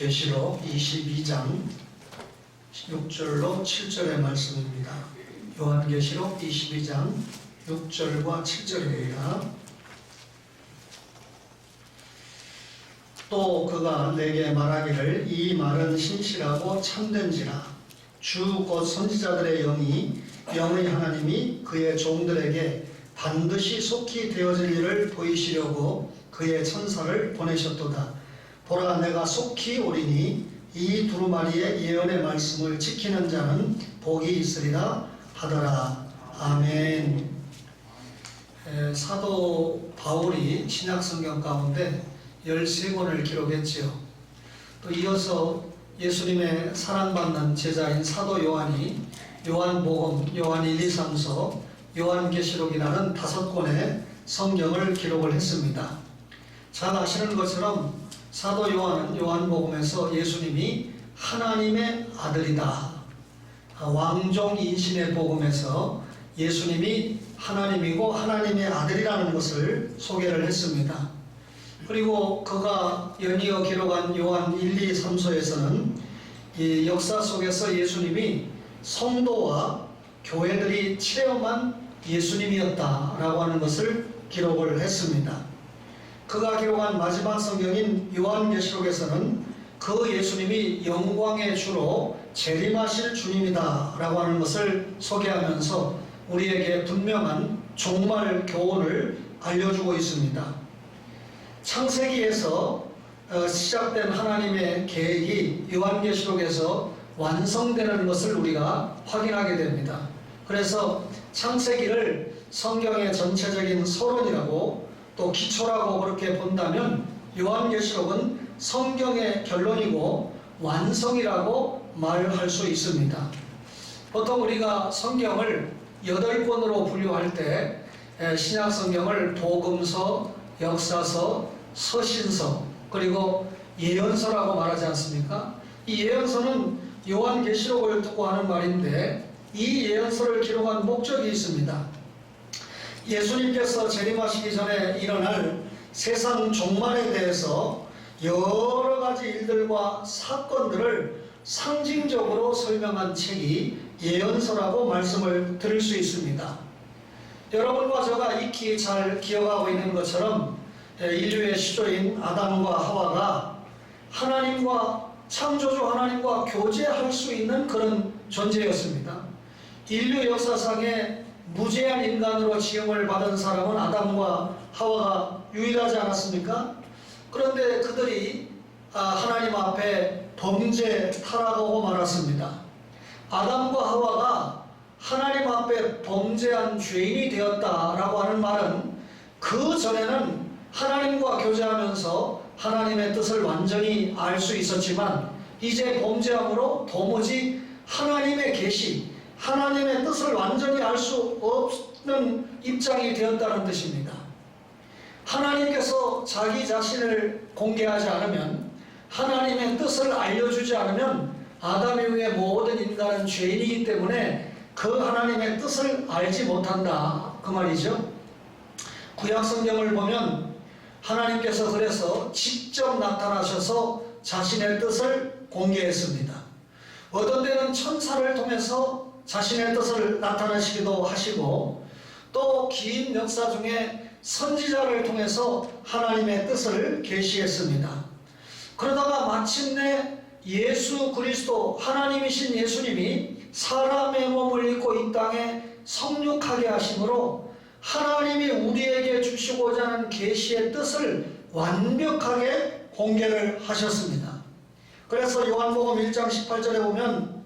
계시록 22장 6절로 7절의 말씀입니다. 요한계시록 22장 6절과 7절입니다. 또 그가 내게 말하기를 이 말은 신실하고 참된지라 주 곧 선지자들의 영의 하나님이 그의 종들에게 반드시 속히 되어질 일을 보이시려고 그의 천사를 보내셨도다. 보라 내가 속히 오리니 이 두루마리의 예언의 말씀을 지키는 자는 복이 있으리라 하더라. 아멘. 사도 바울이 신약성경 가운데 13권을 기록했지요. 또 이어서 예수님의 사랑받는 제자인 사도 요한이 요한복음, 요한 1, 2, 3서, 요한계시록이라는 5권의 성경을 기록을 했습니다. 잘 아시는 것처럼 사도 요한은 요한복음에서 예수님이 하나님의 아들이다. 왕종 인신의 복음에서 예수님이 하나님이고 하나님의 아들이라는 것을 소개를 했습니다. 그리고 그가 연이어 기록한 요한 1, 2, 3서에서는 이 역사 속에서 예수님이 성도와 교회들이 체험한 예수님이었다라고 하는 것을 기록을 했습니다. 그가 기록한 마지막 성경인 요한계시록에서는 그 예수님이 영광의 주로 재림하실 주님이다 라고 하는 것을 소개하면서 우리에게 분명한 종말 교훈을 알려주고 있습니다. 창세기에서 시작된 하나님의 계획이 요한계시록에서 완성되는 것을 우리가 확인하게 됩니다. 그래서 창세기를 성경의 전체적인 서론이라고 또 기초라고 그렇게 본다면 요한계시록은 성경의 결론이고 완성이라고 말할 수 있습니다. 보통 우리가 성경을 8권으로 분류할 때 신약성경을 복음서, 역사서, 서신서 그리고 예언서라고 말하지 않습니까? 이 예언서는 요한계시록을 두고 하는 말인데 이 예언서를 기록한 목적이 있습니다. 예수님께서 재림하시기 전에 일어날 세상 종말에 대해서 여러 가지 일들과 사건들을 상징적으로 설명한 책이 예언서라고 말씀을 드릴 수 있습니다. 여러분과 제가 익히 잘 기억하고 있는 것처럼 인류의 시조인 아담과 하와가 하나님과 창조주 하나님과 교제할 수 있는 그런 존재였습니다. 인류 역사상에 무죄한 인간으로 지음을 받은 사람은 아담과 하와가 유일하지 않았습니까? 그런데 그들이 하나님 앞에 범죄 타락하고 말았습니다. 아담과 하와가 하나님 앞에 범죄한 죄인이 되었다라고 하는 말은 그 전에는 하나님과 교제하면서 하나님의 뜻을 완전히 알 수 있었지만 이제 범죄함으로 도무지 하나님의 계시, 하나님의 뜻을 완전히 알 수 없는 입장이 되었다는 뜻입니다. 하나님께서 자기 자신을 공개하지 않으면, 하나님의 뜻을 알려주지 않으면 아담 이후의 모든 인간은 죄인이기 때문에 그 하나님의 뜻을 알지 못한다 그 말이죠. 구약 성경을 보면 하나님께서 그래서 직접 나타나셔서 자신의 뜻을 공개했습니다. 어떤 때는 천사를 통해서 자신의 뜻을 나타내시기도 하시고 또 긴 역사 중에 선지자를 통해서 하나님의 뜻을 계시했습니다. 그러다가 마침내 예수 그리스도 하나님이신 예수님이 사람의 몸을 입고 이 땅에 성육하게 하심으로 하나님이 우리에게 주시고자 하는 계시의 뜻을 완벽하게 공개를 하셨습니다. 그래서 요한복음 1장 18절에 보면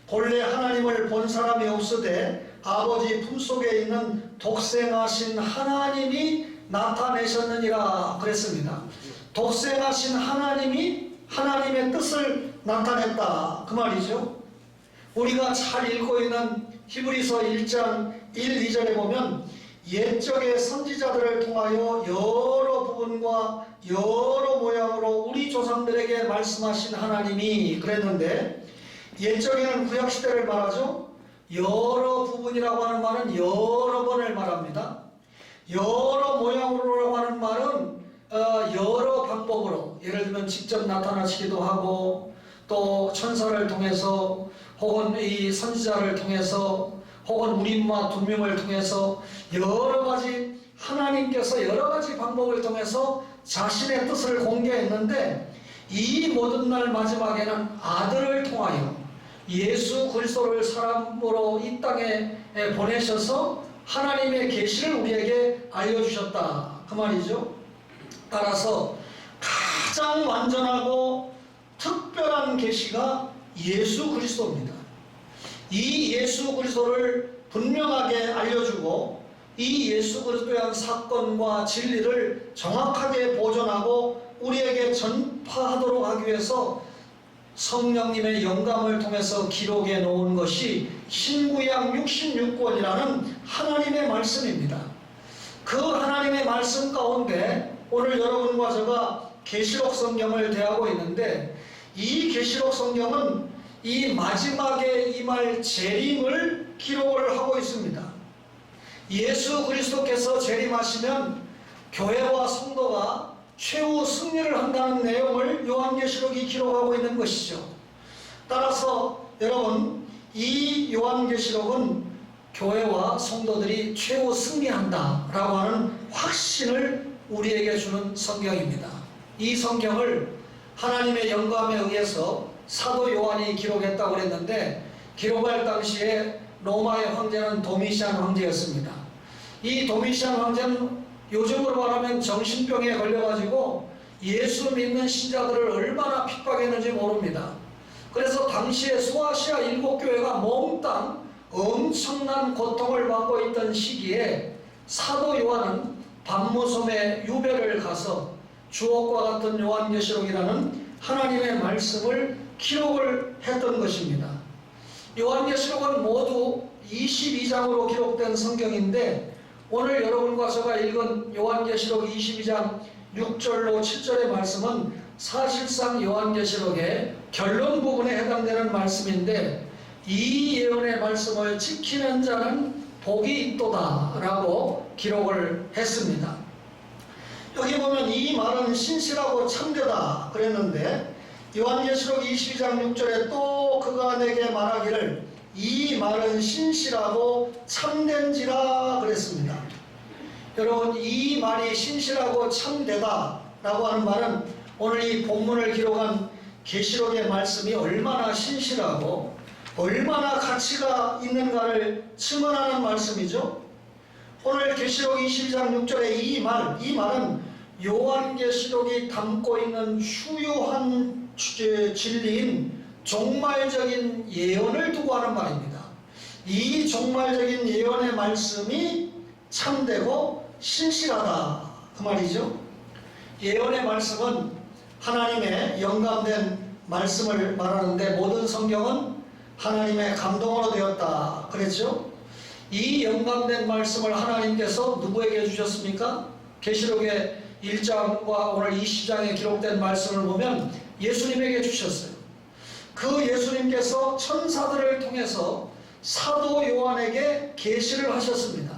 본래 하나님을 본 사람이 없으되 아버지 품속에 있는 독생하신 하나님이 나타내셨느니라 그랬습니다. 독생하신 하나님이 하나님의 뜻을 나타냈다 그 말이죠. 우리가 잘 읽고 있는 히브리서 1장 1, 2절에 보면 옛적의 선지자들을 통하여 여러 부분과 여러 모양으로 우리 조상들에게 말씀하신 하나님이 그랬는데 옛적에는 구약시대를 말하죠. 여러 부분이라고 하는 말은 여러 번을 말합니다. 여러 모양으로라고 하는 말은 여러 방법으로, 예를 들면 직접 나타나시기도 하고, 또 천사를 통해서, 혹은 이 선지자를 통해서, 혹은 우리마 두 명을 통해서 여러 가지, 하나님께서 여러 가지 방법을 통해서 자신의 뜻을 공개했는데, 이 모든 날 마지막에는 아들을 통하여 예수 그리스도를 사람으로 이 땅에 보내셔서 하나님의 계시를 우리에게 알려주셨다, 그 말이죠. 따라서 가장 완전하고 특별한 계시가 예수 그리스도입니다. 이 예수 그리스도를 분명하게 알려주고, 이 예수 그리스도에 대한 사건과 진리를 정확하게 보존하고 우리에게 전파하도록 하기 위해서 성령님의 영감을 통해서 기록해 놓은 것이 신구약 66권이라는 하나님의 말씀입니다. 그 하나님의 말씀 가운데 오늘 여러분과 제가 계시록 성경을 대하고 있는데, 이 계시록 성경은 이 마지막에 임할 재림을 기록을 하고 있습니다. 예수 그리스도께서 재림하시면 교회와 성도가 최후 승리를 한다는 내용을 요한계시록이 기록하고 있는 것이죠. 따라서 여러분, 이 요한계시록은 교회와 성도들이 최후 승리한다 라고 하는 확신을 우리에게 주는 성경입니다. 이 성경을 하나님의 영감에 의해서 사도 요한이 기록했다고 그랬는데, 기록할 당시에 로마의 황제는 도미시안 황제였습니다. 이 도미시안 황제는 요즘으로 말하면 정신병에 걸려가지고 예수 믿는 신자들을 얼마나 핍박했는지 모릅니다. 그래서 당시에 소아시아 7교회가 몽땅 엄청난 고통을 받고 있던 시기에 사도 요한은 반모섬의 유배를 가서 주옥과 같은 요한계시록이라는 하나님의 말씀을 기록을 했던 것입니다. 요한계시록은 모두 22장으로 기록된 성경인데, 오늘 여러분과 제가 읽은 요한계시록 22장 6절로 7절의 말씀은 사실상 요한계시록의 결론 부분에 해당되는 말씀인데, 이 예언의 말씀을 지키는 자는 복이 있도다 라고 기록을 했습니다. 여기 보면 이 말은 신실하고 참되다 그랬는데, 요한계시록 22장 6절에 또 그가 내게 말하기를 이 말은 신실하고 참된지라 그랬습니다. 여러분, 이 말이 신실하고 참되다 라고 하는 말은 오늘 이 본문을 기록한 계시록의 말씀이 얼마나 신실하고 얼마나 가치가 있는가를 증언하는 말씀이죠. 오늘 계시록 22장 6절의 이 말은 요한계시록이 담고 있는 주요한 진리인 종말적인 예언을 두고 하는 말입니다. 이 종말적인 예언의 말씀이 참되고 신실하다, 그 말이죠. 예언의 말씀은 하나님의 영감된 말씀을 말하는데, 모든 성경은 하나님의 감동으로 되었다 그랬죠. 이 영감된 말씀을 하나님께서 누구에게 주셨습니까? 계시록의 1장과 오늘 20장에 기록된 말씀을 보면 예수님에게 주셨어요. 그 예수님께서 천사들을 통해서 사도 요한에게 계시를 하셨습니다.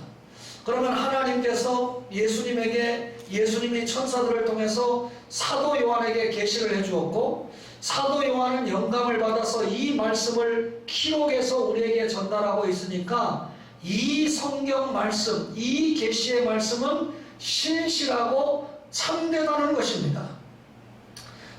그러면 하나님께서 예수님이 천사들을 통해서 사도 요한에게 계시를 해주었고, 사도 요한은 영감을 받아서 이 말씀을 기록해서 우리에게 전달하고 있으니까 이 성경 말씀, 이 계시의 말씀은 신실하고 참되다는 것입니다.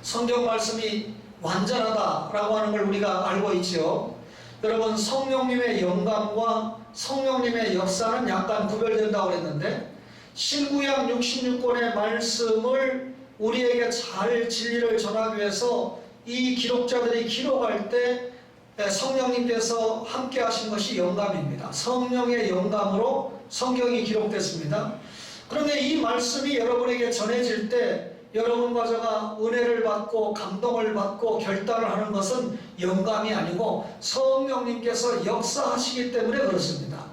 성경 말씀이 완전하다라고 하는 걸 우리가 알고 있죠. 여러분, 성령님의 영감과 성령님의 역사는 약간 구별된다고 했는데, 신구약 66권의 말씀을 우리에게 잘 진리를 전하기 위해서 이 기록자들이 기록할 때 성령님께서 함께 하신 것이 영감입니다. 성령의 영감으로 성경이 기록됐습니다. 그런데 이 말씀이 여러분에게 전해질 때 여러분과 제가 은혜를 받고 감동을 받고 결단을 하는 것은 영감이 아니고 성령님께서 역사하시기 때문에 그렇습니다.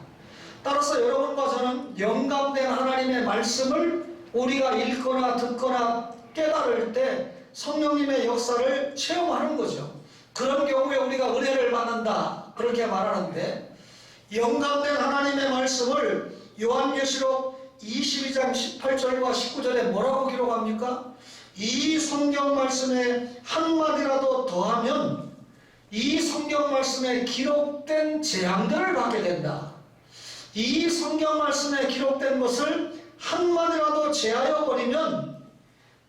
따라서 여러분과 저는 영감된 하나님의 말씀을 우리가 읽거나 듣거나 깨달을 때 성령님의 역사를 체험하는 거죠. 그런 경우에 우리가 은혜를 받는다 그렇게 말하는데, 영감된 하나님의 말씀을 요한계시록 22장 18절과 19절에 뭐라고 기록합니까? 이 성경 말씀에 한마디라도 더하면 이 성경 말씀에 기록된 재앙들을 받게 된다. 이 성경 말씀에 기록된 것을 한마디라도 제하여 버리면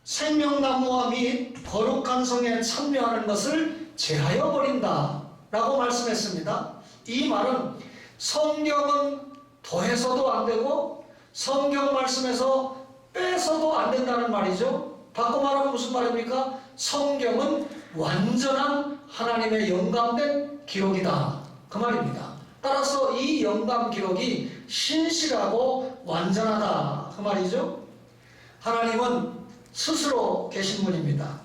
생명나무와 및 거룩한 성에 참여하는 것을 제하여 버린다 라고 말씀했습니다. 이 말은 성경은 더해서도 안 되고 성경 말씀에서 빼서도 안 된다는 말이죠. 바꿔 말하면 무슨 말입니까? 성경은 완전한 하나님의 영감된 기록이다 그 말입니다. 따라서 이 영감 기록이 신실하고 완전하다 그 말이죠. 하나님은 스스로 계신 분입니다.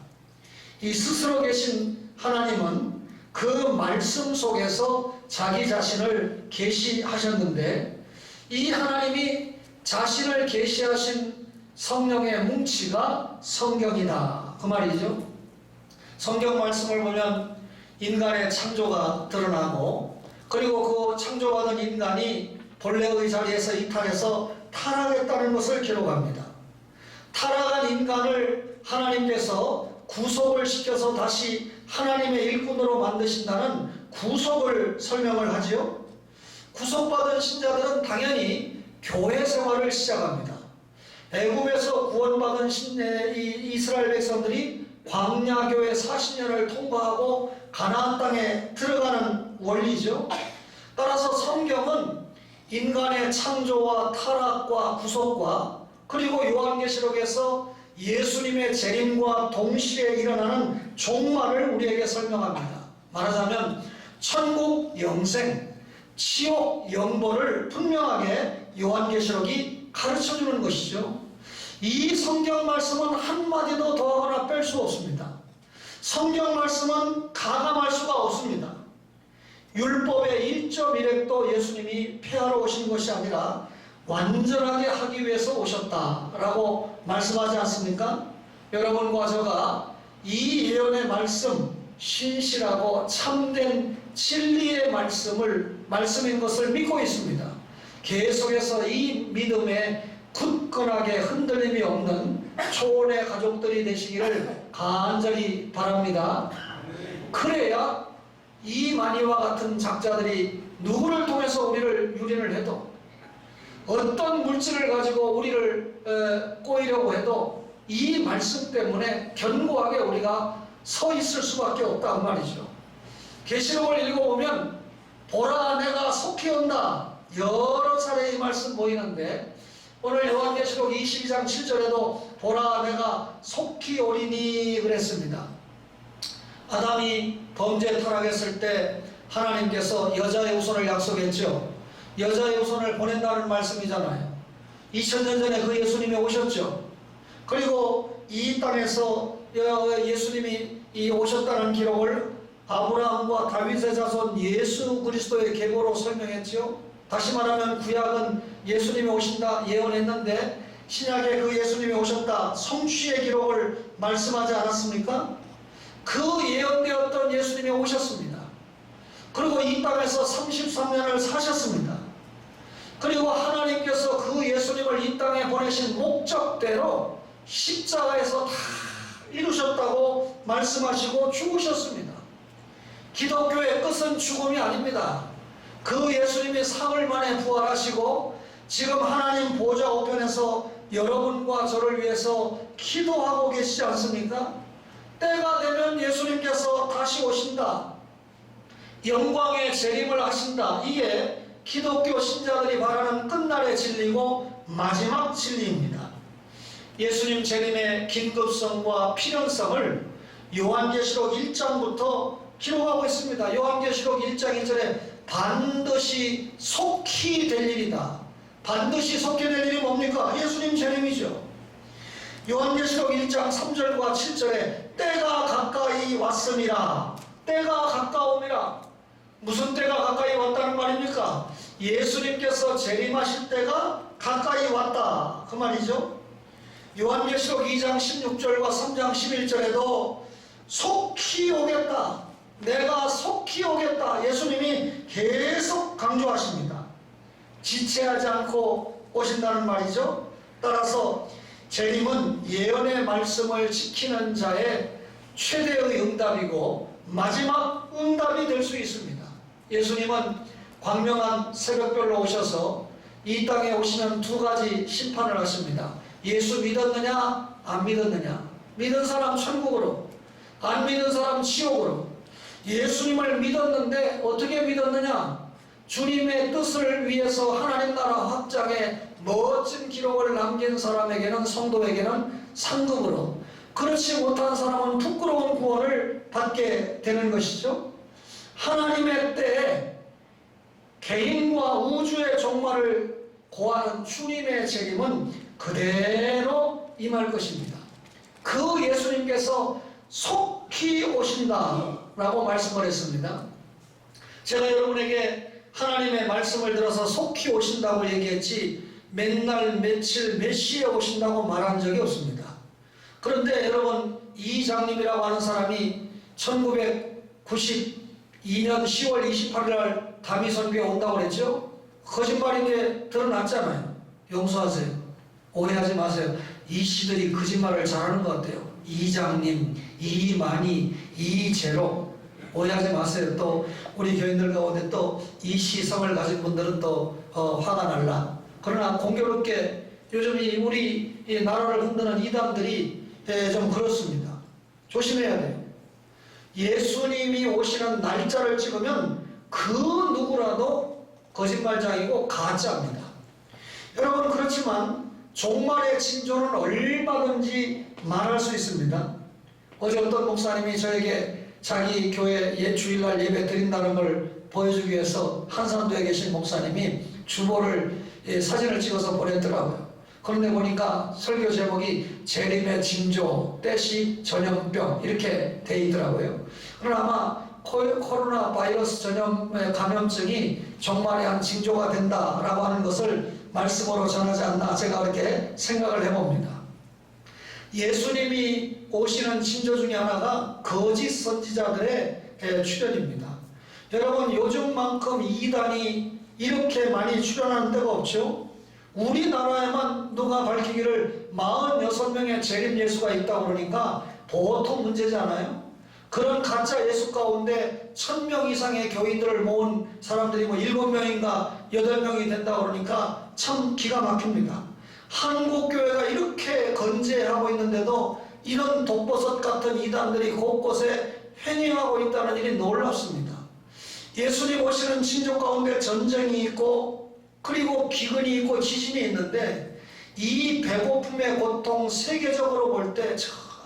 이 스스로 계신 하나님은 그 말씀 속에서 자기 자신을 계시하셨는데 이 하나님이 자신을 계시하신 성령의 뭉치가 성경이다 그 말이죠. 성경 말씀을 보면 인간의 창조가 드러나고 그리고 그 창조받은 인간이 본래의 자리에서 이탈해서 타락했다는 것을 기록합니다. 타락한 인간을 하나님께서 구속을 시켜서 다시 하나님의 일꾼으로 만드신다는 구속을 설명을 하지요. 구속받은 신자들은 당연히 교회 생활을 시작합니다. 애굽에서 구원받은 이스라엘 백성들이 광야교회 40년을 통과하고 가나안 땅에 들어가는 원리죠. 따라서 성경은 인간의 창조와 타락과 구속과 그리고 요한계시록에서 예수님의 재림과 동시에 일어나는 종말을 우리에게 설명합니다. 말하자면 천국 영생, 지옥 영벌을 분명하게 요한계시록이 가르쳐주는 것이죠. 이 성경 말씀은 한마디도 더하거나 뺄 수 없습니다. 성경 말씀은 가감할 수가 없습니다. 율법의 1.1획도 예수님이 폐하러 오신 것이 아니라 완전하게 하기 위해서 오셨다라고 말씀하지 않습니까? 여러분과 저가 이 예언의 말씀, 신실하고 참된 진리의 말씀인 것을 믿고 있습니다. 계속해서 이 믿음에 굳건하게 흔들림이 없는 초원의 가족들이 되시기를 간절히 바랍니다. 그래야 이 마니와 같은 작자들이 누구를 통해서 우리를 유린을 해도 어떤 물질을 가지고 우리를 꼬이려고 해도 이 말씀 때문에 견고하게 우리가 서 있을 수밖에 없다는 말이죠. 계시록을 읽어보면 보라 내가 속히 온다 여러 차례 이 말씀 보이는데 오늘 요한계시록 22장 7절에도 보라 내가 속히 오리니 그랬습니다. 아담이 범죄 타락했을 때 하나님께서 여자의 후손을 약속했죠. 여자의 후손을 보낸다는 말씀이잖아요. 2000년 전에 그 예수님이 오셨죠. 그리고 이 땅에서 예수님이 오셨다는 기록을 아브라함과 다윗의 자손 예수 그리스도의 계보로 설명했죠. 다시 말하면 구약은 예수님이 오신다 예언했는데 신약에 그 예수님이 오셨다 성취의 기록을 말씀하지 않았습니까? 그 예언되었던 예수님이 오셨습니다. 그리고 이 땅에서 33년을 사셨습니다. 그리고 하나님께서 그 예수님을 이 땅에 보내신 목적대로 십자가에서 다 이루셨다고 말씀하시고 죽으셨습니다. 기독교의 끝은 죽음이 아닙니다. 그 예수님이 사흘 만에 부활하시고 지금 하나님 보좌 우편에서 여러분과 저를 위해서 기도하고 계시지 않습니까? 때가 되면 예수님께서 다시 오신다. 영광의 재림을 하신다. 이게 기독교 신자들이 바라는 끝날의 진리고 마지막 진리입니다. 예수님 재림의 긴급성과 필연성을 요한계시록 1장부터 기록하고 있습니다. 요한계시록 1장 1절에 반드시 속히 될 일이다. 반드시 속히 될 일이 뭡니까? 예수님 재림이죠. 요한계시록 1장 3절과 7절에 때가 가까이 왔음이라. 때가 가까움이라. 무슨 때가 가까이 왔다는 말입니까? 예수님께서 재림하실 때가 가까이 왔다 그 말이죠. 요한계시록 2장 16절과 3장 11절에도 속히 오겠다. 내가 속히 오겠다. 예수님이 계속 강조하십니다. 지체하지 않고 오신다는 말이죠. 따라서 재림은 예언의 말씀을 지키는 자의 최대의 응답이고 마지막 응답이 될 수 있습니다. 예수님은 광명한 새벽별로 오셔서 이 땅에 오시면 두 가지 심판을 하십니다. 예수 믿었느냐 안 믿었느냐. 믿은 사람 천국으로, 안 믿은 사람 지옥으로. 예수님을 믿었는데 어떻게 믿었느냐. 주님의 뜻을 위해서 하나님 나라 확장에 멋진 기록을 남긴 사람에게는, 성도에게는 상급으로, 그렇지 못한 사람은 부끄러운 구원을 받게 되는 것이죠. 하나님의 때에 개인과 우주의 종말을 고하는 주님의 재림은 그대로 임할 것입니다. 그 예수님께서 속히 오신다라고 말씀을 했습니다. 제가 여러분에게 하나님의 말씀을 들어서 속히 오신다고 얘기했지 맨날 며칠 몇 시에 오신다고 말한 적이 없습니다. 그런데 여러분, 이장님이라고 하는 사람이 1992년 10월 28일 날 다미선교에 온다고 그랬죠? 거짓말인 게 드러났잖아요. 용서하세요. 오해하지 마세요. 이 씨들이 거짓말을 잘하는 것 같아요. 이장님, 이만희, 이재로. 오해하지 마세요. 또 우리 교인들 가운데 또 이시성을 가진 분들은 또 화가 날라. 그러나 공교롭게 요즘 우리 이 나라를 흔드는 이단들이 좀 그렇습니다. 조심해야 돼요. 예수님이 오시는 날짜를 찍으면 그 누구라도 거짓말장이고 가짜입니다. 여러분, 그렇지만 종말의 징조는 얼마든지 말할 수 있습니다. 어제 어떤 목사님이 저에게 자기 교회 주일날 예배 드린다는 걸 보여주기 위해서 한산도에 계신 목사님이 주보를 사진을 찍어서 보냈더라고요. 그런데 보니까 설교 제목이 재림의 징조, 때시 전염병 이렇게 돼 있더라고요. 그러나 아마 코로나 바이러스 전염의 감염증이 종말의 한 징조가 된다라고 하는 것을 말씀으로 전하지 않나, 제가 그렇게 생각을 해봅니다. 예수님이 오시는 징조 중에 하나가 거짓 선지자들의 출현입니다. 여러분, 요즘만큼 이단이 이렇게 많이 출현하는 데가 없죠. 우리나라에만 누가 밝히기를 46명의 재림 예수가 있다고 그러니까 보통 문제지 않아요? 그런 가짜 예수 가운데 1000명 이상의 교인들을 모은 사람들이 7명인가 8명이 된다고 그러니까 참 기가 막힙니다. 한국교회가 이렇게 건재하고 있는데도 이런 독버섯 같은 이단들이 곳곳에 횡행하고 있다는 일이 놀랍습니다. 예수님 오시는 징조 가운데 전쟁이 있고, 그리고 기근이 있고 지진이 있는데, 이 배고픔의 고통 세계적으로 볼 때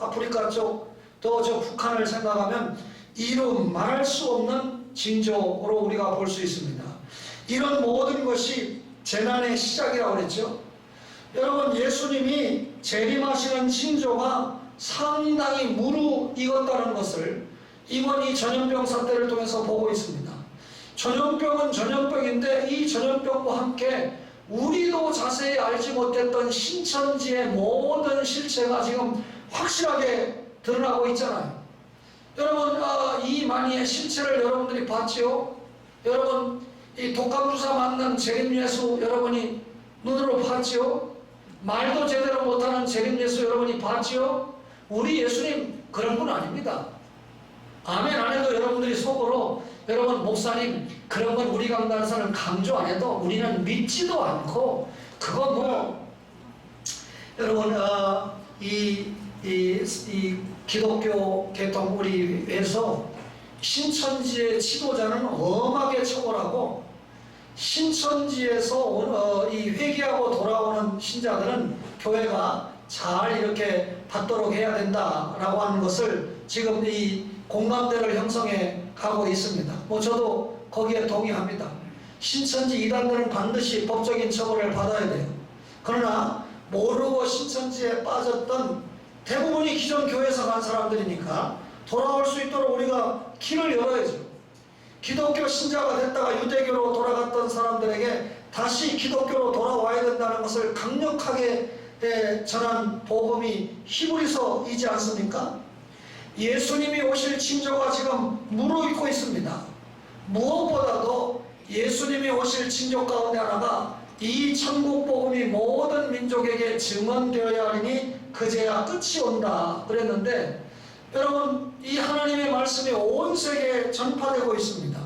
아프리카 쪽 또 저 북한을 생각하면 이루 말할 수 없는 징조로 우리가 볼 수 있습니다. 이런 모든 것이 재난의 시작이라고 그랬죠. 여러분, 예수님이 재림하시는 징조가 상당히 무르익었다는 것을 이번 이 전염병 사태를 통해서 보고 있습니다. 전염병은 전염병인데 이 전염병과 함께 우리도 자세히 알지 못했던 신천지의 모든 실체가 지금 확실하게 드러나고 있잖아요. 여러분, 이만희의 실체를 여러분들이 봤지요? 여러분, 이 독감주사 맞는 재림예수 여러분이 눈으로 봤지요? 말도 제대로 못하는 재림예수 여러분이 봤지요? 우리 예수님 그런 분 아닙니다. 아멘 안 해도 여러분들이 속으로, 여러분, 목사님 그런 건 우리 강단에서는 강조 안 해도 우리는 믿지도 않고, 그거 뭐 여러분, 이 기독교 계통 우리에서 신천지의 지도자는 엄하게 처벌하고, 신천지에서 이 회개하고 돌아오는 신자들은 교회가 잘 이렇게 받도록 해야 된다라고 하는 것을 지금 이 공감대를 형성해 가고 있습니다. 저도 거기에 동의합니다. 신천지 이단들은 반드시 법적인 처벌을 받아야 돼요. 그러나 모르고 신천지에 빠졌던 대부분이 기존 교회에서 간 사람들이니까 돌아올 수 있도록 우리가 길을 열어야죠. 기독교 신자가 됐다가 유대교로 돌아갔던 사람들에게 다시 기독교로 돌아와야 된다는 것을 강력하게 전한 복음이 히브리서이지 않습니까? 예수님이 오실 징조가 지금 무르익고 있습니다. 무엇보다도 예수님이 오실 징조 가운데 하나가 이 천국 복음이 모든 민족에게 증언되어야 하리니 그제야 끝이 온다 그랬는데, 여러분 이 하나님의 말씀이 온 세계에 전파되고 있습니다.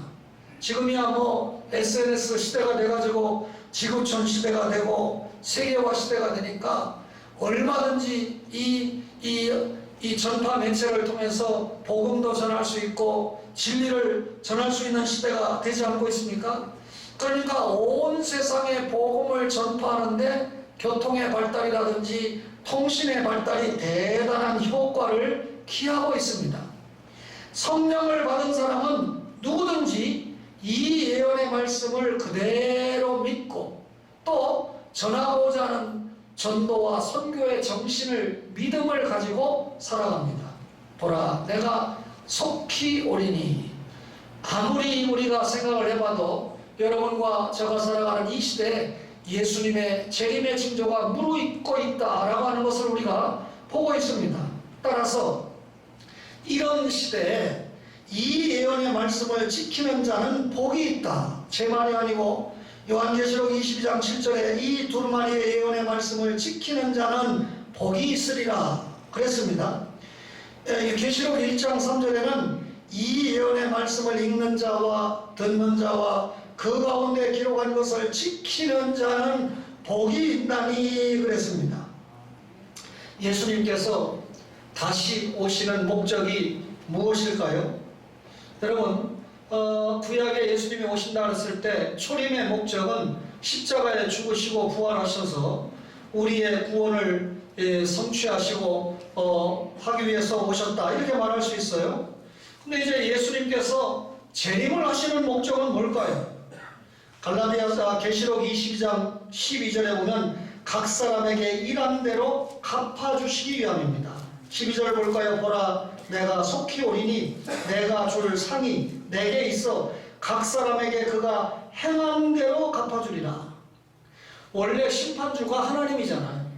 지금이야 뭐 SNS 시대가 돼가지고 지구촌 시대가 되고 세계화 시대가 되니까 얼마든지 이 전파 매체를 통해서 복음도 전할 수 있고 진리를 전할 수 있는 시대가 되지 않고 있습니까? 그러니까 온 세상에 복음을 전파하는데 교통의 발달이라든지 통신의 발달이 대단한 효과를 기하고 있습니다. 성령을 받은 사람은 누구든지 이 예언의 말씀을 그대로 믿고 또 전하고자 하는 전도와 선교의 정신을, 믿음을 가지고 살아갑니다. 보라, 내가 속히 오리니. 아무리 우리가 생각을 해봐도 여러분과 제가 살아가는 이 시대에 예수님의 재림의 징조가 무르익고 있다라고 하는 것을 우리가 보고 있습니다. 따라서 이런 시대에 이 예언의 말씀을 지키는 자는 복이 있다. 제 말이 아니고 요한계시록 22장 7절에 이 두루마리의 예언의 말씀을 지키는 자는 복이 있으리라 그랬습니다. 계시록 1장 3절에는 이 예언의 말씀을 읽는 자와 듣는 자와 그 가운데 기록한 것을 지키는 자는 복이 있다니 그랬습니다. 예수님께서 다시 오시는 목적이 무엇일까요? 여러분, 구약에 예수님이 오신다 그랬을 때 초림의 목적은 십자가에 죽으시고 부활하셔서 우리의 구원을 성취하시고 하기 위해서 오셨다 이렇게 말할 수 있어요. 근데 이제 예수님께서 재림을 하시는 목적은 뭘까요? 갈라디아서 계시록 22장 12절에 보면 각 사람에게 일한 대로 갚아주시기 위함입니다. 12절 볼까요? 보라, 내가 속히 오리니 내가 줄 상이 내게 있어 각 사람에게 그가 행한 대로 갚아주리라. 원래 심판주가 하나님이잖아요.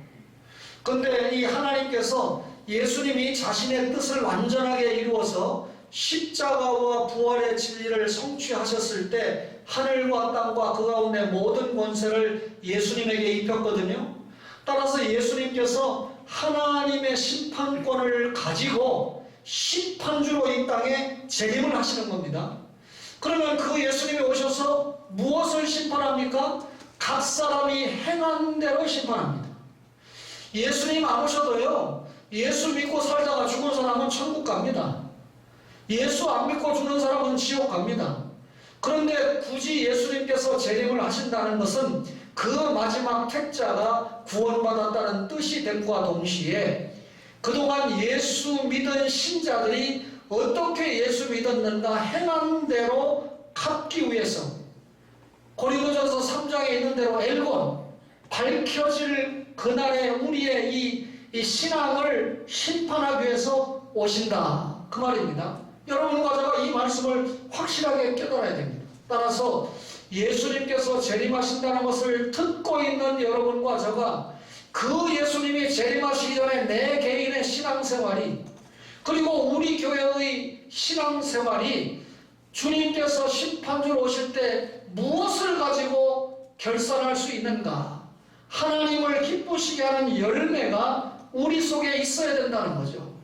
근데 이 하나님께서 예수님이 자신의 뜻을 완전하게 이루어서 십자가와 부활의 진리를 성취하셨을 때 하늘과 땅과 그 가운데 모든 권세를 예수님에게 입혔거든요. 따라서 예수님께서 하나님의 심판권을 가지고 심판주로 이 땅에 재림을 하시는 겁니다. 그러면 그 예수님이 오셔서 무엇을 심판합니까? 각 사람이 행한 대로 심판합니다. 예수님 안 오셔도요, 예수 믿고 살다가 죽은 사람은 천국 갑니다. 예수 안 믿고 죽는 사람은 지옥 갑니다. 그런데 굳이 예수님께서 재림을 하신다는 것은 그 마지막 택자가 구원받았다는 뜻이 됨과 동시에 그동안 예수 믿은 신자들이 어떻게 예수 믿었는가 행한 대로 갚기 위해서 고린도전서 3장에 있는 대로 엘곤 밝혀질 그날에 우리의 이 신앙을 심판하기 위해서 오신다 그 말입니다. 여러분과 제가 이 말씀을 확실하게 깨달아야 됩니다. 따라서 예수님께서 재림하신다는 것을 듣고 있는 여러분과 제가 그 예수님이 재림하시기 전에 내 개인의 신앙생활이 그리고 우리 교회의 신앙생활이 주님께서 심판주로 오실 때 무엇을 가지고 결산할 수 있는가, 하나님을 기쁘시게 하는 열매가 우리 속에 있어야 된다는 거죠.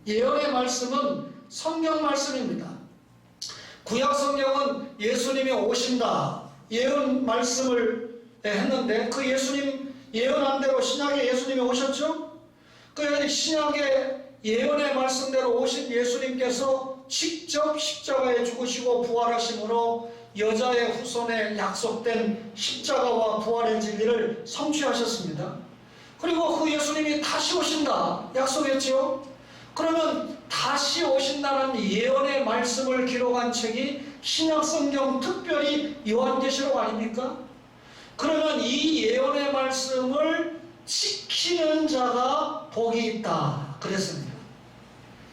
예언의 말씀은 성경 말씀입니다. 구약 성경은 예수님이 오신다 예언 말씀을 했는데 그 예수님 예언한 대로 신약에 예수님이 오셨죠? 그 신약의 예언의 말씀대로 오신 예수님께서 직접 십자가에 죽으시고 부활하심으로 여자의 후손에 약속된 십자가와 부활의 진리를 성취하셨습니다. 그리고 그 예수님이 다시 오신다 약속했죠? 그러면 다시 오신다는 예언의 말씀을 기록한 책이 신약성경 특별히 요한계시록 아닙니까? 그러면 이 예언의 말씀을 지키는 자가 복이 있다 그랬습니다.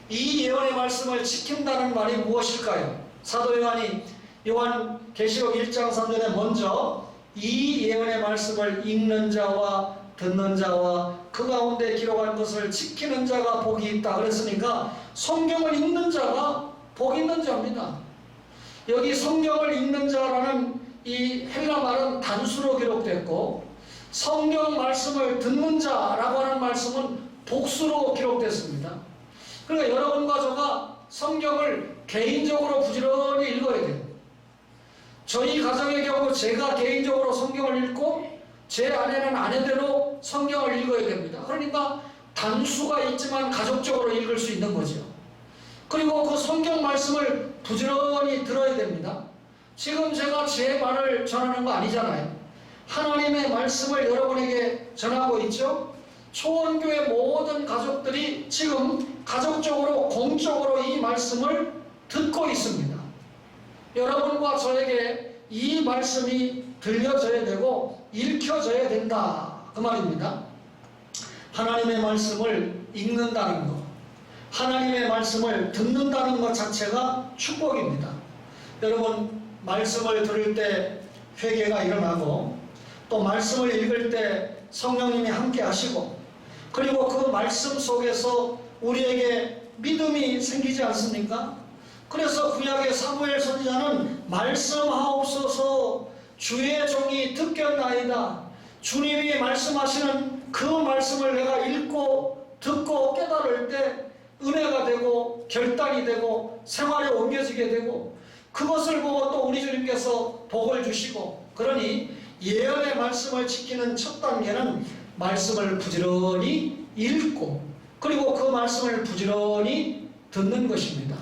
이 예언의 말씀을 지킨다는 말이 무엇일까요? 사도 요한이 요한계시록 1장 3절에 먼저 이 예언의 말씀을 읽는 자와 듣는 자와 그 가운데 기록한 것을 지키는 자가 복이 있다 그랬으니까 성경을 읽는 자가 복 있는 자입니다. 여기 성경을 읽는 자라는 이 헬라 말은 단수로 기록됐고 성경 말씀을 듣는 자라고 하는 말씀은 복수로 기록됐습니다. 그러니까 여러분과 저가 성경을 개인적으로 부지런히 읽어야 돼요. 저희 가정의 경우 제가 개인적으로 성경을 읽고 제 아내는 아내대로 성경을 읽어야 됩니다. 그러니까 단수가 있지만 가족적으로 읽을 수 있는 거죠. 그리고 그 성경 말씀을 부지런히 들어야 됩니다. 지금 제가 제 말을 전하는 거 아니잖아요. 하나님의 말씀을 여러분에게 전하고 있죠. 초원교회 모든 가족들이 지금 가족적으로 공적으로 이 말씀을 듣고 있습니다. 여러분과 저에게 이 말씀이 들려져야 되고 읽혀져야 된다 그 말입니다. 하나님의 말씀을 읽는다는 것, 하나님의 말씀을 듣는다는 것 자체가 축복입니다. 여러분 말씀을 들을 때 회개가 일어나고 또 말씀을 읽을 때 성령님이 함께 하시고 그리고 그 말씀 속에서 우리에게 믿음이 생기지 않습니까? 그래서 구약의 사무엘 선지자는 말씀하옵소서 주의 종이 듣겠나이다. 주님이 말씀하시는 그 말씀을 내가 읽고 듣고 깨달을 때 은혜가 되고 결단이 되고 생활에 옮겨지게 되고 그것을 보고 또 우리 주님께서 복을 주시고 그러니 예언의 말씀을 지키는 첫 단계는 말씀을 부지런히 읽고 그리고 그 말씀을 부지런히 듣는 것입니다.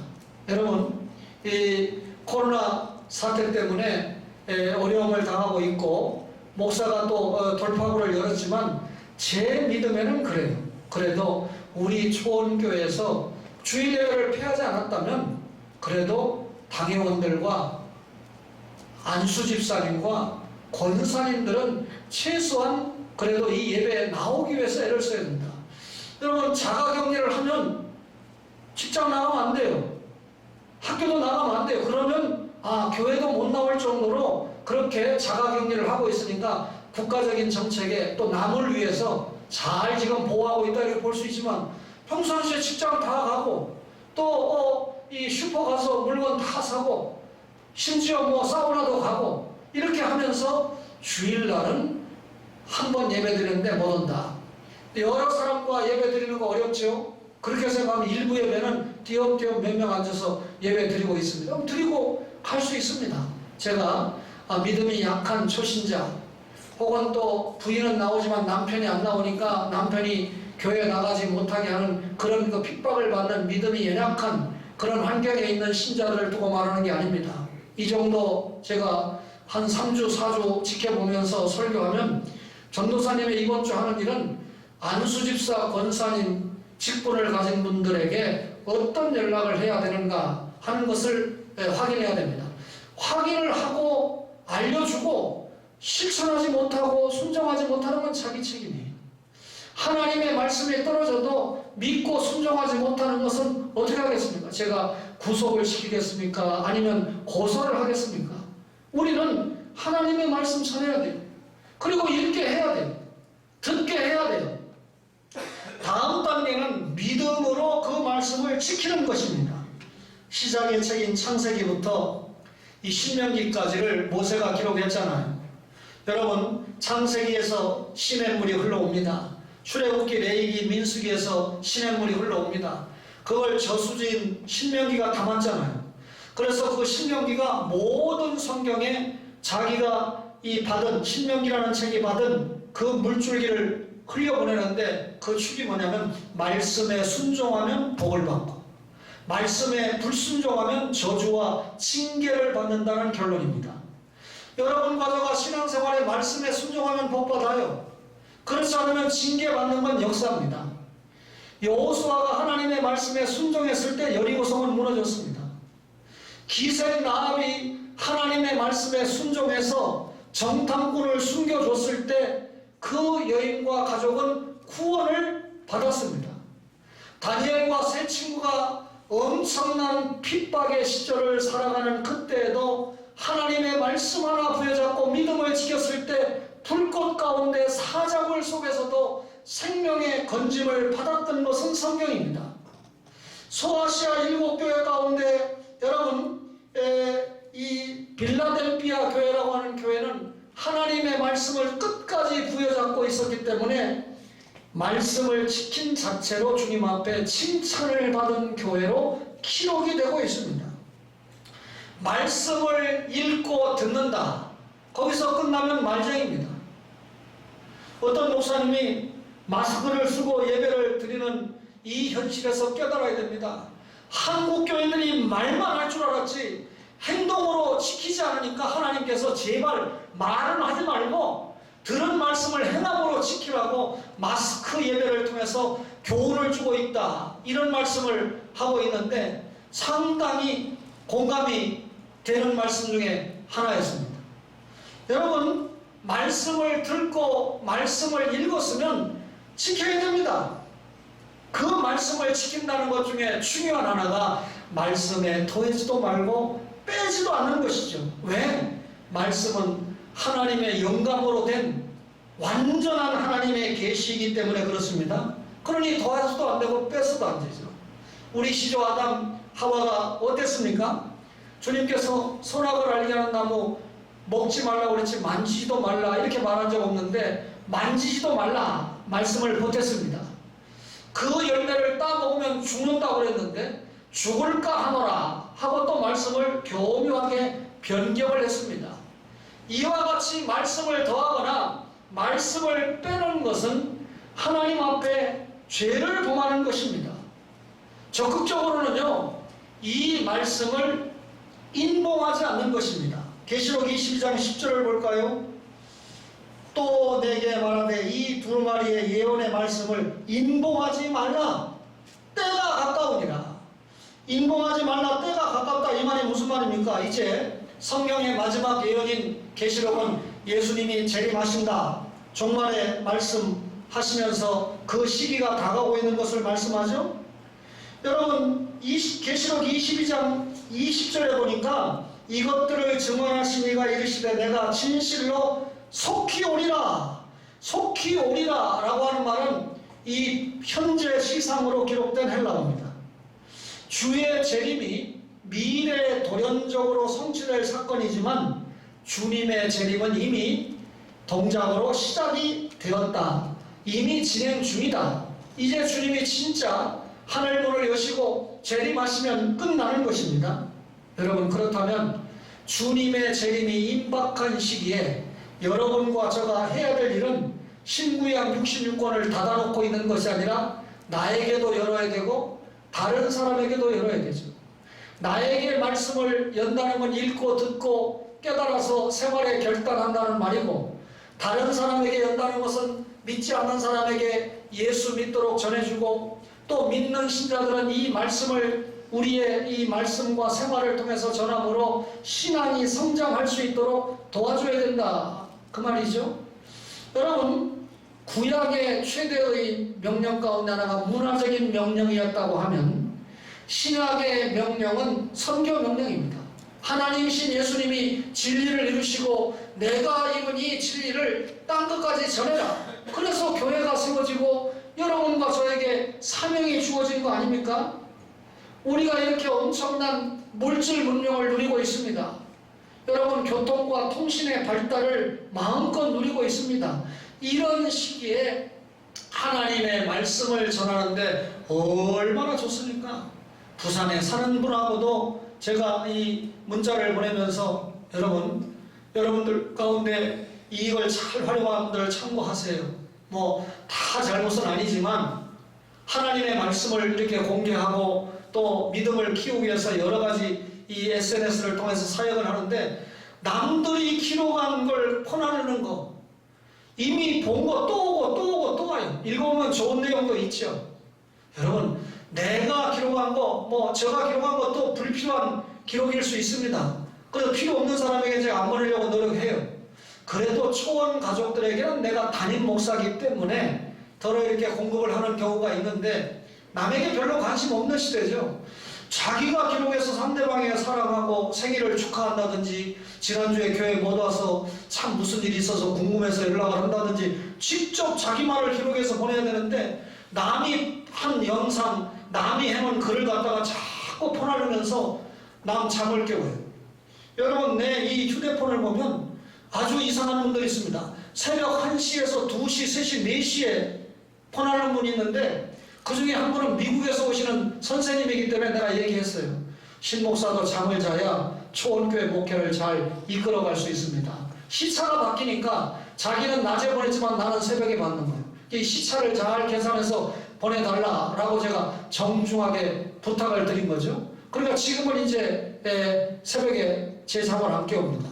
여러분 이 코로나 사태 때문에 어려움을 당하고 있고 목사가 또 돌파구를 열었지만 제 믿음에는 그래요. 그래도 우리 초원교회에서 주일예배를 폐하지 않았다면 그래도 당회원들과 안수집사님과 권사님들은 최소한 그래도 이 예배에 나오기 위해서 애를 써야 된다. 여러분 자가격리를 하면 직장 나가면 안 돼요. 학교도 나가면 안 돼요. 그러면 교회도 못 나올 정도로 그렇게 자가격리를 하고 있으니까 국가적인 정책에 또 남을 위해서 잘 지금 보호하고 있다 이렇게 볼 수 있지만 평상시에 직장 다 가고 또 이 슈퍼 가서 물건 다 사고 심지어 뭐 사우나도 가고 이렇게 하면서 주일날은 한 번 예배 드리는데 못 온다. 여러 사람과 예배 드리는 거 어렵죠? 그렇게 생각하면 일부 예배는 띄엄띄엄 몇 명 앉아서 예배 드리고 있습니다. 그럼 드리고 갈 수 있습니다. 제가 믿음이 약한 초신자 혹은 또 부인은 나오지만 남편이 안 나오니까 남편이 교회 나가지 못하게 하는 그런 그 핍박을 받는 믿음이 연약한 그런 환경에 있는 신자들을 두고 말하는 게 아닙니다. 이 정도 제가 한 3주 4주 지켜보면서 설교하면 전도사님의 이번 주 하는 일은 안수집사 권사님 직분을 가진 분들에게 어떤 연락을 해야 되는가 하는 것을 확인해야 됩니다. 확인을 하고 알려주고 실천하지 못하고 순종하지 못하는 건 자기 책임이에요. 하나님의 말씀에 떨어져도 믿고 순종하지 못하는 것은 어떻게 하겠습니까? 제가 구속을 시키겠습니까? 아니면 고소를 하겠습니까? 우리는 하나님의 말씀 전해야 돼요. 그리고 읽게 해야 돼요. 듣게 해야 돼요. 다음 단계는 믿음으로 그 말씀을 지키는 것입니다. 시작의 책인 창세기부터 이 신명기까지를 모세가 기록했잖아요. 여러분 창세기에서 시냇물이 흘러옵니다. 출애굽기, 레위기, 민수기에서 시냇물이 흘러옵니다. 그걸 저수지인 신명기가 담았잖아요. 그래서 그 신명기가 모든 성경에 자기가 이 받은 신명기라는 책이 받은 그 물줄기를 흘려보내는데 그 축이 뭐냐면 말씀에 순종하면 복을 받고 말씀에 불순종하면 저주와 징계를 받는다는 결론입니다. 여러분과 저가 신앙생활에 말씀에 순종하면 복 받아요. 그렇지 않으면 징계받는 건 역사입니다. 여호수아가 하나님의 말씀에 순종했을 때 여리고성은 무너졌습니다. 기생 나압이 하나님의 말씀에 순종해서 정탐꾼을 숨겨줬을 때 그 여인과 가족은 구원을 받았습니다. 다니엘과 세 친구가 엄청난 핍박의 시절을 살아가는 그때에도 하나님의 말씀 하나 부여잡고 믿음을 지켰을 때 불꽃 가운데 사자굴 속에서도 생명의 건짐을 받았던 것은 성경입니다. 소아시아 7교회 가운데 여러분 이 빌라델피아 교회라고 하는 말씀을 끝까지 부여잡고 있었기 때문에 말씀을 지킨 자체로 주님 앞에 칭찬을 받은 교회로 기록이 되고 있습니다. 말씀을 읽고 듣는다. 거기서 끝나면 말쟁입니다. 어떤 목사님이 마스크를 쓰고 예배를 드리는 이 현실에서 깨달아야 됩니다. 한국 교인들이 말만 할 줄 알았지 행동으로 지키지 않으니까 하나님께서 제발 말은 하지 말고 들은 말씀을 행함으로 지키라고 마스크 예배를 통해서 교훈을 주고 있다. 이런 말씀을 하고 있는데 상당히 공감이 되는 말씀 중에 하나였습니다. 여러분, 말씀을 듣고 말씀을 읽었으면 지켜야 됩니다. 그 말씀을 지킨다는 것 중에 중요한 하나가 말씀에 더하지도 말고 빼지도 않는 것이죠. 왜? 말씀은 하나님의 영감으로 된 완전한 하나님의 계시이기 때문에 그렇습니다. 그러니 더해서도 안 되고 빼서도 안 되죠. 우리 시조 아담 하와가 어땠습니까? 주님께서 선악을 알게 하는 나무 먹지 말라고 그랬지 만지지도 말라 이렇게 말한 적 없는데 만지지도 말라 말씀을 보탰습니다. 그 열매를 따먹으면 죽는다고 그랬는데 죽을까 하노라 하고 또 말씀을 교묘하게 변경을 했습니다. 이와 같이 말씀을 더하거나 말씀을 빼는 것은 하나님 앞에 죄를 범하는 것입니다. 적극적으로는요, 이 말씀을 인봉하지 않는 것입니다. 계시록 22장 10절을 볼까요? 또 내게 말하되 이 두루마리의 예언의 말씀을 인봉하지 말라. 때가 가까우니라. 인봉하지 말라. 때가 가깝다. 이 말이 무슨 말입니까? 이제 성경의 마지막 예언인 계시록은 예수님이 재림하신다. 종말의 말씀하시면서 그 시기가 다가오고 있는 것을 말씀하죠. 여러분, 계시록 22장 20절에 보니까 이것들을 증언하신 이가 이르시되 내가 진실로 속히 오리라. 속히 오리라 라고 하는 말은 이 현재 시상으로 기록된 헬라어입니다. 주의 재림이 미래에 돌연적으로 성취될 사건이지만 주님의 재림은 이미 동작으로 시작이 되었다. 이미 진행 중이다. 이제 주님이 진짜 하늘문을 여시고 재림하시면 끝나는 것입니다. 여러분, 그렇다면 주님의 재림이 임박한 시기에 여러분과 저가 해야 될 일은 신구약 66권을 닫아놓고 있는 것이 아니라 나에게도 열어야 되고 다른 사람에게도 열어야 되죠. 나에게 말씀을 연다는 건 읽고 듣고 깨달아서 생활에 결단한다는 말이고, 다른 사람에게 연다는 것은 믿지 않는 사람에게 예수 믿도록 전해주고, 또 믿는 신자들은 이 말씀을 우리의 이 말씀과 생활을 통해서 전함으로 신앙이 성장할 수 있도록 도와줘야 된다. 그 말이죠. 여러분, 구약의 최대의 명령 가운데 하나가 문화적인 명령이었다고 하면 신약의 명령은 선교 명령입니다. 하나님이신 예수님이 진리를 이루시고 내가 이룬 이 진리를 땅끝까지 전해라. 그래서 교회가 세워지고 여러분과 저에게 사명이 주어진 거 아닙니까? 우리가 이렇게 엄청난 물질 문명을 누리고 있습니다. 여러분, 교통과 통신의 발달을 마음껏 누리고 있습니다. 이런 시기에 하나님의 말씀을 전하는데 얼마나 좋습니까? 부산에 사는 분하고도 제가 이 문자를 보내면서 여러분들 가운데 이걸 잘 활용하는 분들 참고하세요. 뭐 다 잘못은 아니지만 하나님의 말씀을 이렇게 공개하고 또 믿음을 키우기 위해서 여러 가지 이 SNS를 통해서 사역을 하는데, 남들이 기록한 걸 퍼나르는 거, 이미 본 거 또 오고 또 오고 또 와요. 읽어보면 좋은 내용도 있죠. 여러분, 내가 기록한 거, 제가 기록한 것도 불필요한 기록일 수 있습니다. 그래서 필요 없는 사람에게 제가 안 보내려고 노력해요. 그래도 초원 가족들에게는 내가 담임 목사이기 때문에 더러 이렇게 공급을 하는 경우가 있는데, 남에게 별로 관심 없는 시대죠. 자기가 기록해서 상대방에게 사랑하고 생일을 축하한다든지, 지난주에 교회 못 와서 참 무슨 일이 있어서 궁금해서 연락을 한다든지, 직접 자기 말을 기록해서 보내야 되는데, 남이 한 영상, 남이 해놓은 글을 갖다가 자꾸 퍼나르면서 남 잠을 깨워요. 여러분, 내 이 휴대폰을 보면 아주 이상한 분들이 있습니다. 새벽 1시에서 2시, 3시, 4시에 폰하는 분이 있는데 그 중에 한 분은 미국에서 오시는 선생님이기 때문에 내가 얘기했어요. 신목사도 잠을 자야 초원교회 목회를 잘 이끌어갈 수 있습니다. 시차가 바뀌니까 자기는 낮에 보냈지만 나는 새벽에 받는 거예요. 이 시차를 잘 계산해서 보내달라라고 제가 정중하게 부탁을 드린 거죠. 그러니까 지금은 이제 새벽에 제 잠을 안 깨웁니다.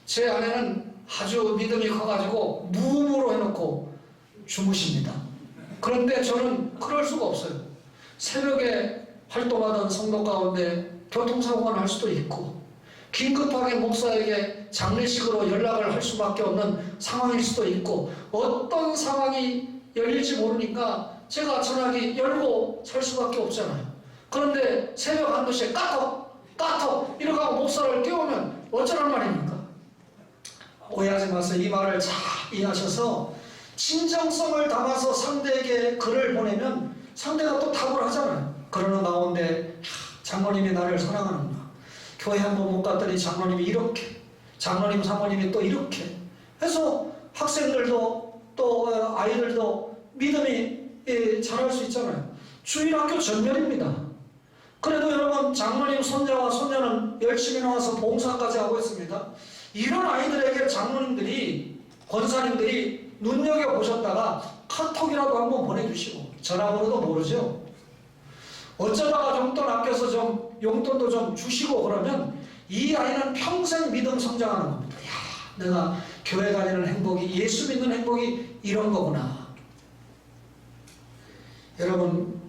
제 아내는 아주 믿음이 커가지고 무음으로 해놓고 주무십니다. 그런데 저는 그럴 수가 없어요. 새벽에 활동하던 성도 가운데 교통사고가 날 수도 있고 긴급하게 목사에게 장례식으로 연락을 할 수밖에 없는 상황일 수도 있고 어떤 상황이 열릴지 모르니까 제가 전화기 열고 살 수밖에 없잖아요. 그런데 새벽 1, 2시에 까톡 이렇게 하고 목사를 깨우면 어쩌란 말입니까? 오해하지 마세요. 이 말을 잘 이해하셔서 진정성을 담아서 상대에게 글을 보내면 상대가 또 답을 하잖아요. 그러는 가운데 장로님이 나를 사랑하는구나. 교회 한 번 못 갔더니 장로님이 이렇게, 장로님 사모님이 또 이렇게 해서 학생들도 또 아이들도 믿음이 자랄 수 있잖아요. 주일학교 전멸입니다. 그래도 여러분 장로님 손자와 손녀는 열심히 나와서 봉사까지 하고 있습니다. 이런 아이들에게 장로님들이 권사님들이 눈여겨보셨다가 카톡이라도 한번 보내주시고 전화번호도 모르죠. 어쩌다가 용돈 아껴서 좀 용돈도 좀 주시고 그러면 이 아이는 평생 믿음 성장하는 겁니다. 야, 내가 교회 다니는 행복이, 예수 믿는 행복이 이런 거구나. 여러분,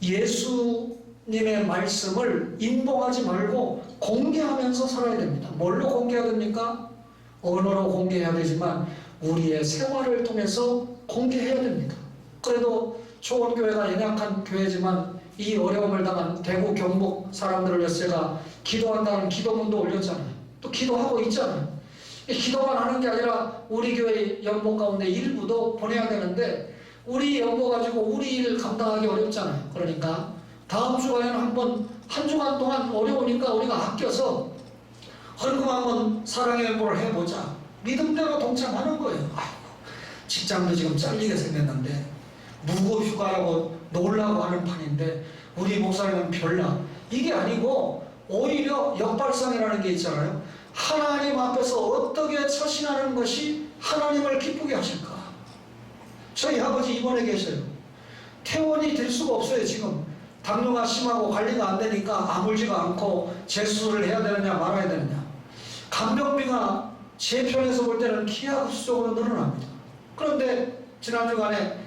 예수님의 말씀을 인봉하지 말고 공개하면서 살아야 됩니다. 뭘로 공개해야 됩니까? 언어로 공개해야 되지만 우리의 생활을 통해서 공개해야 됩니다. 그래도 초원교회가 연약한 교회지만 이 어려움을 당한 대구 경북 사람들을 위해서 제가 기도한다는 기도문도 올렸잖아요. 또 기도하고 있잖아요. 기도만 하는 게 아니라 우리 교회 연보 가운데 일부도 보내야 되는데 우리 연보 가지고 우리 일 감당하기 어렵잖아요. 그러니까 다음 주간에는 한 주간 동안 어려우니까 우리가 아껴서 헌금 한번 사랑의 연보를 해보자. 믿음대로 동참하는 거예요. 아이고, 직장도 지금 잘리게 생겼는데 무급 휴가라고 놀라고 하는 판인데 우리 목사님은 별나. 이게 아니고 오히려 역발상이라는 게 있잖아요. 하나님 앞에서 어떻게 처신하는 것이 하나님을 기쁘게 하실까? 저희 아버지 입원해 계셔요. 퇴원이 될 수가 없어요. 지금 당뇨가 심하고 관리가 안 되니까 아물지가 않고 재수술을 해야 되느냐 말아야 되느냐. 간병비가 제 편에서 볼 때는 기하급수적으로 늘어납니다. 그런데 지난주간에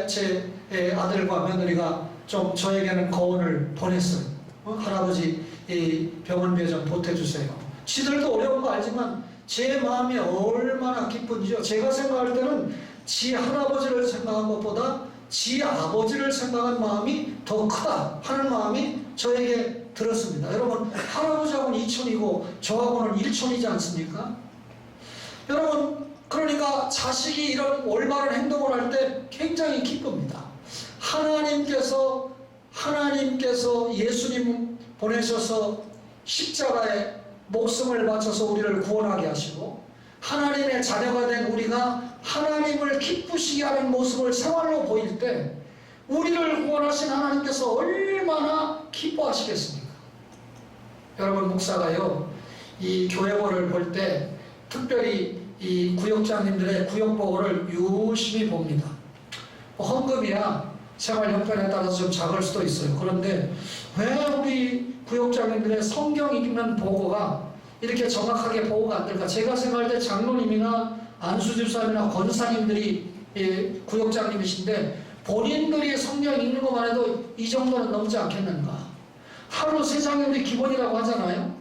제 아들과 며느리가 좀 저에게는 거원을 보냈어요. 할아버지 이 병원비에 좀 보태주세요. 지들도 어려운 거 알지만 제 마음이 얼마나 기쁜지요. 제가 생각할 때는 지 할아버지를 생각한 것보다 지 아버지를 생각한 마음이 더 크다 하는 마음이 저에게 들었습니다. 여러분, 할아버지하고는 2천이고 저하고는 1천이지 않습니까? 여러분, 그러니까 자식이 이런 올바른 행동을 할 때 굉장히 기쁩니다. 하나님께서 예수님 보내셔서 십자가에 목숨을 바쳐서 우리를 구원하게 하시고 하나님의 자녀가 된 우리가 하나님을 기쁘시게 하는 모습을 생활로 보일 때 우리를 구원하신 하나님께서 얼마나 기뻐하시겠습니까? 여러분, 목사가요 이 교회보를 볼 때 특별히 이 구역장님들의 구역보고를 유심히 봅니다. 헌금이야 생활 형편에 따라서 좀 작을 수도 있어요. 그런데 왜 우리 구역장님들의 성경 읽는 보고가 이렇게 정확하게 보고가 안 될까? 제가 생각할 때 장로님이나 안수집사님이나 권사님들이 구역장님이신데 본인들이 성경 읽는 것만 해도 이 정도는 넘지 않겠는가? 하루 3장이 우리 기본이라고 하잖아요.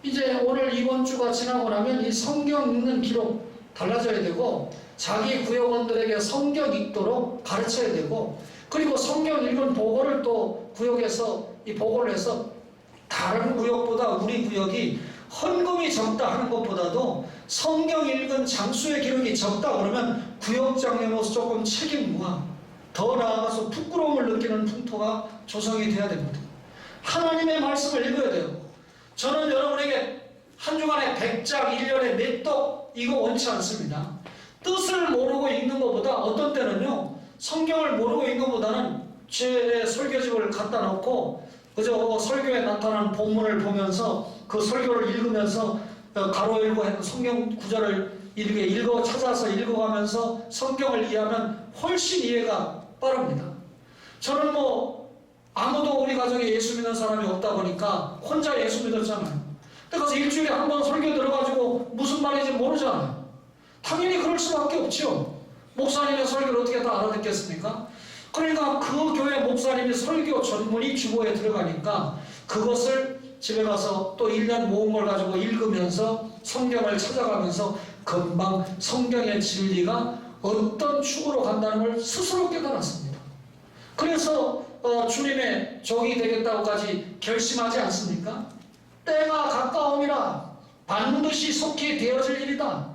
이제 오늘 이번 주가 지나고 나면 이 성경 읽는 기록 달라져야 되고 자기 구역원들에게 성경 읽도록 가르쳐야 되고 그리고 성경 읽은 보고를 또 구역에서 이 보고를 해서 다른 구역보다 우리 구역이 헌금이 적다 하는 것보다도 성경 읽은 장수의 기록이 적다 그러면 구역장으로서 조금 책임과 더 나아가서 부끄러움을 느끼는 풍토가 조성이 돼야 됩니다. 하나님의 말씀을 읽어야 돼요. 저는 여러분에게 한 주간에 100장 1년에 몇 독 이거 원치 않습니다. 뜻을 모르고 읽는 것보다 어떤 때는요, 성경을 모르고 읽는 것보다는 제 설교집을 갖다 놓고 그저 설교에 나타난 본문을 보면서 그 설교를 읽으면서 가로 열고 했는 성경 구절을 읽어 찾아서 읽어가면서 성경을 이해하면 훨씬 이해가 빠릅니다. 저는 아무도 우리 가정에 예수 믿는 사람이 없다 보니까 혼자 예수 믿었잖아요. 근데 가서 일주일에 한 번 설교 들어가지고 무슨 말인지 모르잖아요. 당연히 그럴 수밖에 없죠. 목사님의 설교를 어떻게 다 알아듣겠습니까? 그러니까 그 교회 목사님이 설교 전문이 주보에 들어가니까 그것을 집에 가서 또 1년 모은 걸 가지고 읽으면서 성경을 찾아가면서 금방 성경의 진리가 어떤 축으로 간다는 걸 스스로 깨달았습니다. 그래서 주님의 종이 되겠다고까지 결심하지 않습니까? 때가 가까움이라 반드시 속히 되어질 일이다.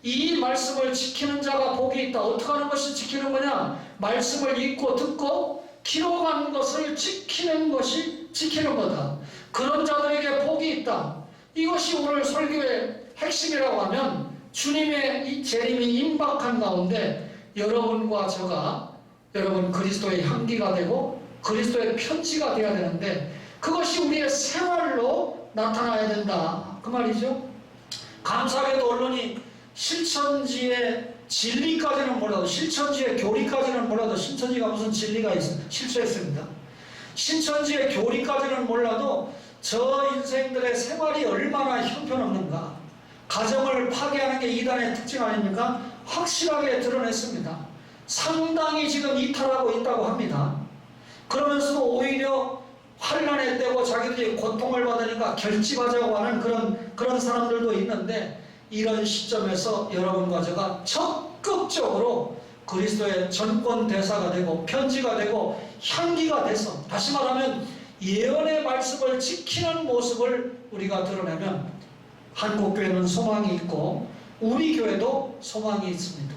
이 말씀을 지키는 자가 복이 있다. 어떻게 하는 것이 지키는 거냐? 말씀을 읽고 듣고 기록한 것을 지키는 것이 지키는 거다. 그런 자들에게 복이 있다. 이것이 오늘 설교의 핵심이라고 하면 주님의 이 재림이 임박한 가운데 여러분과 저가 여러분 그리스도의 향기가 되고 그리스도의 편지가 되어야 되는데 그것이 우리의 생활로 나타나야 된다. 그 말이죠. 감사하게도 언론이 실천지의 진리까지는 몰라도 실천지의 교리까지는 몰라도 신천지가 무슨 진리가 있어 실수했습니다. 신천지의 교리까지는 몰라도 저 인생들의 생활이 얼마나 형편없는가, 가정을 파괴하는 게 이단의 특징 아닙니까? 확실하게 드러냈습니다. 상당히 지금 이탈하고 있다고 합니다. 그러면서도 오히려 환난의 때고 자기들이 고통을 받으니까 결집하자고 하는 그런 사람들도 있는데 이런 시점에서 여러분과 제가 적극적으로 그리스도의 전권 대사가 되고 편지가 되고 향기가 돼서 다시 말하면 예언의 말씀을 지키는 모습을 우리가 드러내면 한국교회는 소망이 있고 우리 교회도 소망이 있습니다.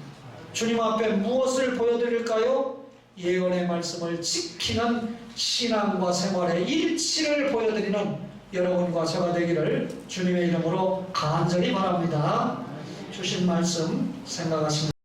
주님 앞에 무엇을 보여드릴까요? 예언의 말씀을 지키는 신앙과 생활의 일치를 보여드리는 여러분과 제가 되기를 주님의 이름으로 간절히 바랍니다. 주신 말씀 생각하십니다.